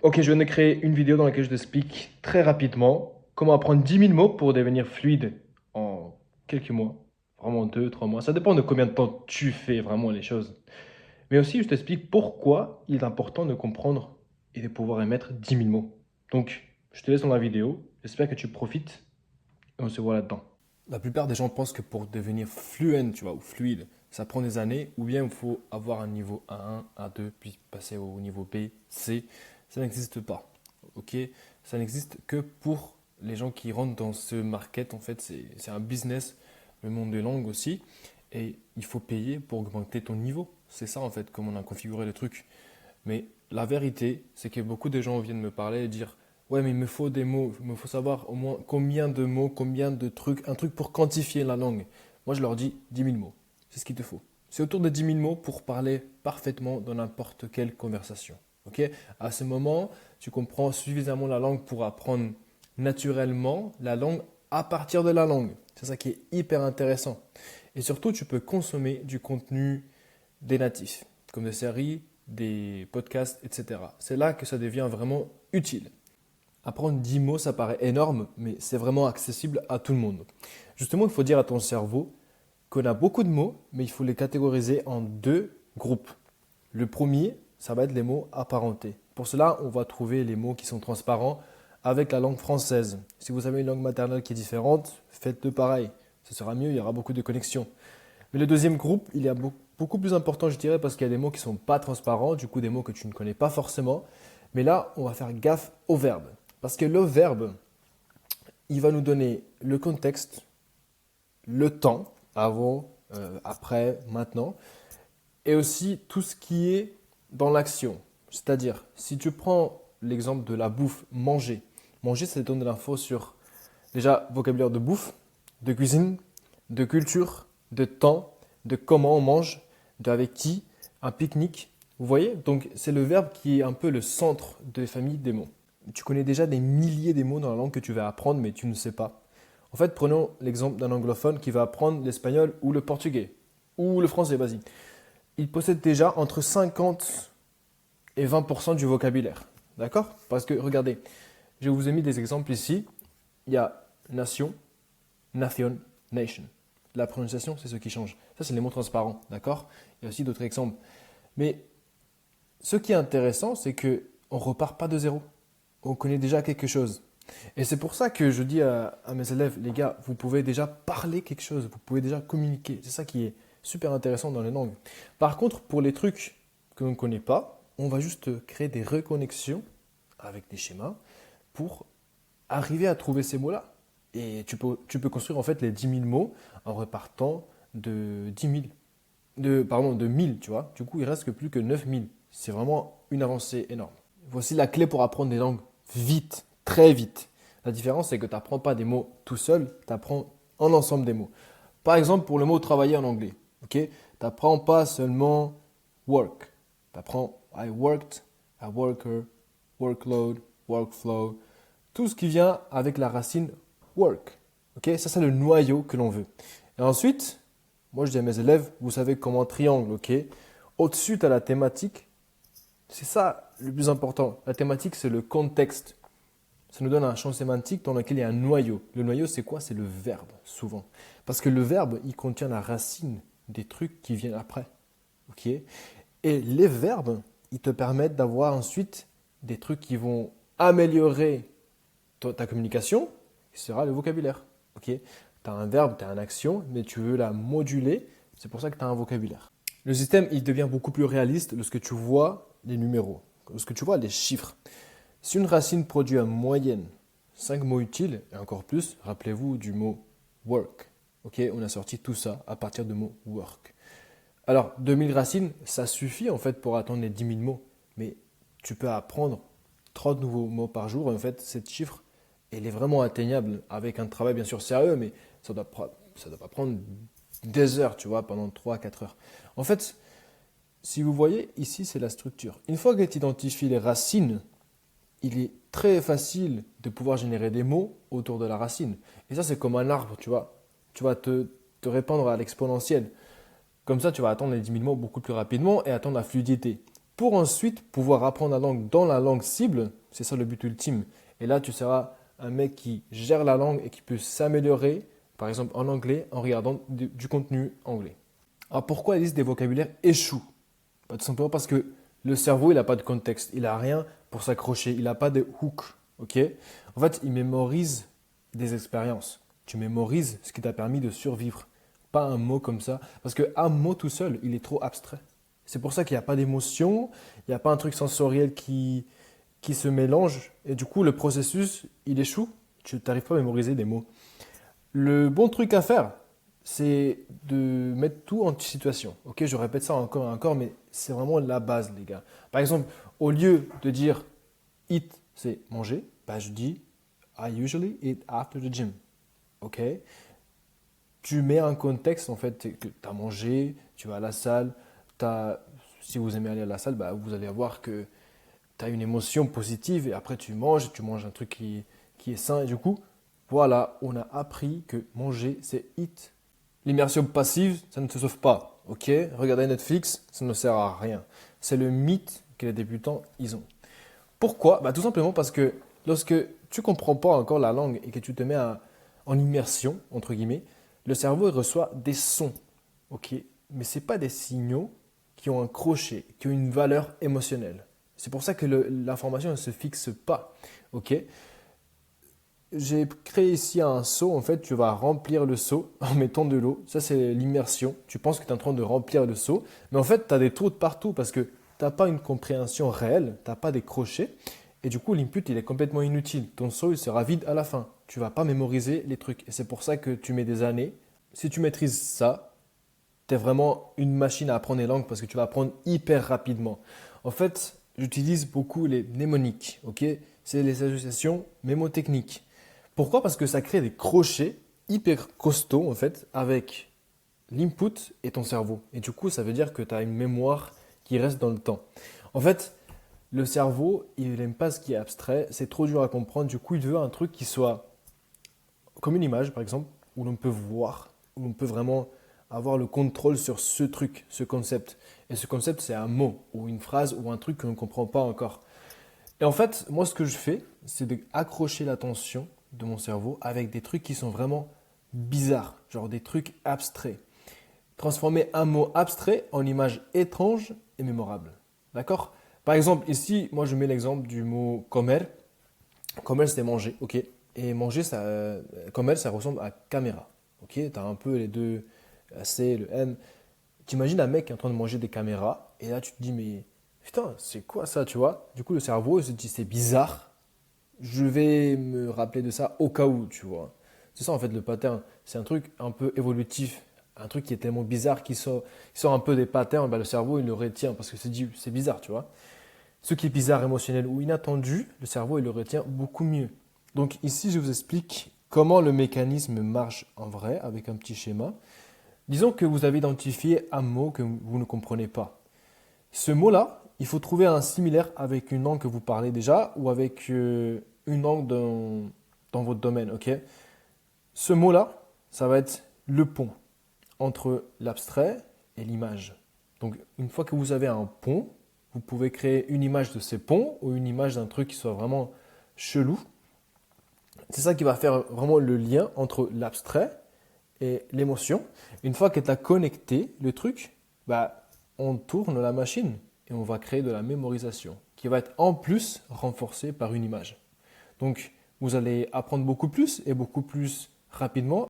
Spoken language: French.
Ok, je viens de créer une vidéo dans laquelle je t'explique très rapidement comment apprendre 10 000 mots pour devenir fluide en quelques mois. Vraiment 2, 3 mois. Ça dépend de combien de temps tu fais vraiment les choses. Mais aussi, je t'explique pourquoi il est important de comprendre et de pouvoir émettre 10 000 mots. Donc, je te laisse dans la vidéo. J'espère que tu profites et on se voit là-dedans. La plupart des gens pensent que pour devenir fluent, tu vois, ou fluide, ça prend des années, ou bien il faut avoir un niveau A1, A2, puis passer au niveau B, C. Ça n'existe pas. Ok? Ça n'existe que pour les gens qui rentrent dans ce market. En fait, c'est un business, le monde des langues aussi. Et il faut payer pour augmenter ton niveau. C'est ça, en fait, comme on a configuré le truc. Mais la vérité, c'est que beaucoup de gens viennent me parler et dire ouais, mais il me faut des mots, il me faut savoir au moins combien de mots, combien de trucs, un truc pour quantifier la langue. Moi, je leur dis 10 000 mots. C'est ce qu'il te faut. C'est autour de 10 000 mots pour parler parfaitement dans n'importe quelle conversation. Ok? À ce moment, tu comprends suffisamment la langue pour apprendre naturellement la langue à partir de la langue. C'est ça qui est hyper intéressant. Et surtout, tu peux consommer du contenu des natifs, comme des séries, des podcasts, etc. C'est là que ça devient vraiment utile. Apprendre 10 mots, ça paraît énorme, mais c'est vraiment accessible à tout le monde. Justement, il faut dire à ton cerveau qu'on a beaucoup de mots, mais il faut les catégoriser en deux groupes. Le premier, ça va être les mots apparentés. Pour cela, on va trouver les mots qui sont transparents avec la langue française. Si vous avez une langue maternelle qui est différente, faites-le pareil. Ce sera mieux, il y aura beaucoup de connexions. Mais le deuxième groupe, il est beaucoup plus important, je dirais, parce qu'il y a des mots qui ne sont pas transparents, du coup des mots que tu ne connais pas forcément. Mais là, on va faire gaffe au verbe. Parce que le verbe, il va nous donner le contexte, le temps, avant, après, maintenant, et aussi tout ce qui est dans l'action. C'est-à-dire, si tu prends l'exemple de la bouffe, manger. Manger, ça te donne de l'info sur déjà vocabulaire de bouffe, de cuisine, de culture, de temps, de comment on mange, de avec qui, un pique-nique. Vous voyez? Donc c'est le verbe qui est un peu le centre de famille des mots. Tu connais déjà des milliers de mots dans la langue que tu vas apprendre, mais tu ne sais pas. En fait, prenons l'exemple d'un anglophone qui va apprendre l'espagnol ou le portugais, ou le français, vas-y. Il possède déjà entre 50 et 20% du vocabulaire. D'accord? Parce que regardez, je vous ai mis des exemples ici. Il y a nation, nation, nation. La prononciation, c'est ce qui change. Ça, c'est les mots transparents, d'accord? Il y a aussi d'autres exemples. Mais ce qui est intéressant, c'est que on repart pas de zéro. On connaît déjà quelque chose. Et c'est pour ça que je dis à mes élèves, les gars, vous pouvez déjà parler quelque chose, vous pouvez déjà communiquer. C'est ça qui est super intéressant dans les langues. Par contre, pour les trucs que l'on ne connaît pas, on va juste créer des reconnexions avec des schémas pour arriver à trouver ces mots-là. Et tu peux construire en fait les 10 000 mots en repartant de 10 000. De 1000, tu vois. Du coup, il reste que plus que 9 000. C'est vraiment une avancée énorme. Voici la clé pour apprendre des langues vite, très vite. La différence, c'est que tu n'apprends pas des mots tout seul, tu apprends en ensemble des mots. Par exemple, pour le mot travailler en anglais, ok? Tu n'apprends pas seulement work. Tu apprends I worked, a worker, workload, workflow, tout ce qui vient avec la racine work. Ok? Ça, c'est le noyau que l'on veut. Et ensuite, moi, je dis à mes élèves, vous savez comment triangle, ok? Au-dessus, tu as la thématique. C'est ça le plus important. La thématique, c'est le contexte. Ça nous donne un champ sémantique dans lequel il y a un noyau. Le noyau, c'est quoi? C'est le verbe, souvent. Parce que le verbe, il contient la racine des trucs qui viennent après. Ok? Et les verbes, ils te permettent d'avoir ensuite des trucs qui vont améliorer ta communication, qui sera le vocabulaire. Ok? Tu as un verbe, tu as une action, mais tu veux la moduler, c'est pour ça que tu as un vocabulaire. Le système, il devient beaucoup plus réaliste lorsque tu vois les numéros, lorsque tu vois les chiffres. Si une racine produit en moyenne 5 mots utiles, et encore plus, rappelez-vous du mot work. Ok, on a sorti tout ça à partir du mot work. Alors, 2000 racines, ça suffit en fait pour atteindre les 10 000 mots. Mais tu peux apprendre 30 nouveaux mots par jour. Et en fait, cette chiffre, elle est vraiment atteignable avec un travail bien sûr sérieux, mais ça doit pas prendre des heures, tu vois, pendant 3 à 4 heures. En fait, si vous voyez, ici, c'est la structure. Une fois que tu identifies les racines, il est très facile de pouvoir générer des mots autour de la racine. Et ça, c'est comme un arbre, tu vois. Tu vas te répandre à l'exponentielle. Comme ça, tu vas atteindre les 10 000 mots beaucoup plus rapidement et atteindre la fluidité. pour ensuite pouvoir apprendre la langue dans la langue cible. C'est ça le but ultime. Et là, tu seras un mec qui gère la langue et qui peut s'améliorer, par exemple en anglais, en regardant du contenu anglais. Alors pourquoi la liste des vocabulaires échoue? Bah, tout simplement parce que le cerveau, il n'a pas de contexte, il n'a rien pour s'accrocher, il n'a pas de hook. Ok? En fait, il mémorise des expériences. Tu mémorises ce qui t'a permis de survivre. Pas un mot comme ça. Parce qu'un mot tout seul, il est trop abstrait. C'est pour ça qu'il n'y a pas d'émotion, il n'y a pas un truc sensoriel qui se mélange. Et du coup, le processus, il échoue. Tu n'arrives pas à mémoriser des mots. Le bon truc à faire, c'est de mettre tout en situation. Ok, je répète ça encore et encore, mais c'est vraiment la base, les gars. Par exemple, au lieu de dire eat, c'est manger, bah, je dis I usually eat after the gym. Ok, tu mets un contexte en fait que tu as mangé, tu vas à la salle, si vous aimez aller à la salle, bah, vous allez voir que tu as une émotion positive et après tu manges un truc qui est sain et du coup, voilà, on a appris que manger c'est eat. L'immersion passive, ça ne te sauve pas. Ok, regarder Netflix, ça ne sert à rien. C'est le mythe que les débutants ils ont. Pourquoi? Bah, tout simplement parce que lorsque tu ne comprends pas encore la langue et que tu te mets en immersion, entre guillemets, le cerveau il reçoit des sons. Ok, mais ce pas des signaux qui ont un crochet, qui ont une valeur émotionnelle. C'est pour ça que l'information ne se fixe pas. Ok, j'ai créé ici un seau. En fait, tu vas remplir le seau en mettant de l'eau. Ça, c'est l'immersion. Tu penses que tu es en train de remplir le seau, mais en fait, tu as des trous de partout parce que tu n'as pas une compréhension réelle, tu n'as pas des crochets. Et du coup, l'input, il est complètement inutile. Ton seau, il sera vide à la fin. Tu ne vas pas mémoriser les trucs. Et c'est pour ça que tu mets des années. Si tu maîtrises ça, tu es vraiment une machine à apprendre les langues parce que tu vas apprendre hyper rapidement. En fait, j'utilise beaucoup les mnémoniques. Ok, c'est les associations mémotechniques. Pourquoi? Parce que ça crée des crochets hyper costauds en fait avec l'input et ton cerveau. Et du coup, ça veut dire que tu as une mémoire qui reste dans le temps. En fait, le cerveau, il n'aime pas ce qui est abstrait, c'est trop dur à comprendre. Du coup, il veut un truc qui soit comme une image, par exemple, où l'on peut voir, où l'on peut vraiment avoir le contrôle sur ce truc, ce concept. Et ce concept, c'est un mot ou une phrase ou un truc que l'on ne comprend pas encore. Et en fait, moi, ce que je fais, c'est d'accrocher l'attention de mon cerveau avec des trucs qui sont vraiment bizarres, genre des trucs abstraits. Transformer un mot abstrait en image étrange et mémorable. D'accord? Par exemple, ici, moi, je mets l'exemple du mot comer. Comer, c'est manger, ok? Et manger, comer, ça ressemble à caméra. Ok? Tu as un peu les deux, la C, le M. T'imagines un mec qui est en train de manger des caméras, et là, tu te dis, mais putain, c'est quoi ça, tu vois? Du coup, le cerveau, il se dit, c'est bizarre, je vais me rappeler de ça au cas où, tu vois. C'est ça en fait le pattern. C'est un truc un peu évolutif, un truc qui est tellement bizarre qui sort un peu des patterns, bah, le cerveau il le retient parce que c'est bizarre, tu vois. Ce qui est bizarre, émotionnel ou inattendu, le cerveau il le retient beaucoup mieux. Donc ici je vous explique comment le mécanisme marche en vrai avec un petit schéma. Disons que vous avez identifié un mot que vous ne comprenez pas. Ce mot-là, il faut trouver un similaire avec une langue que vous parlez déjà ou avec une langue dans votre domaine. Ok. Ce mot-là, ça va être le pont entre l'abstrait et l'image. Donc, une fois que vous avez un pont, vous pouvez créer une image de ces ponts ou une image d'un truc qui soit vraiment chelou. C'est ça qui va faire vraiment le lien entre l'abstrait et l'émotion. Une fois que tu as connecté le truc, bah, on tourne la machine et on va créer de la mémorisation qui va être en plus renforcée par une image. Donc, vous allez apprendre beaucoup plus et beaucoup plus rapidement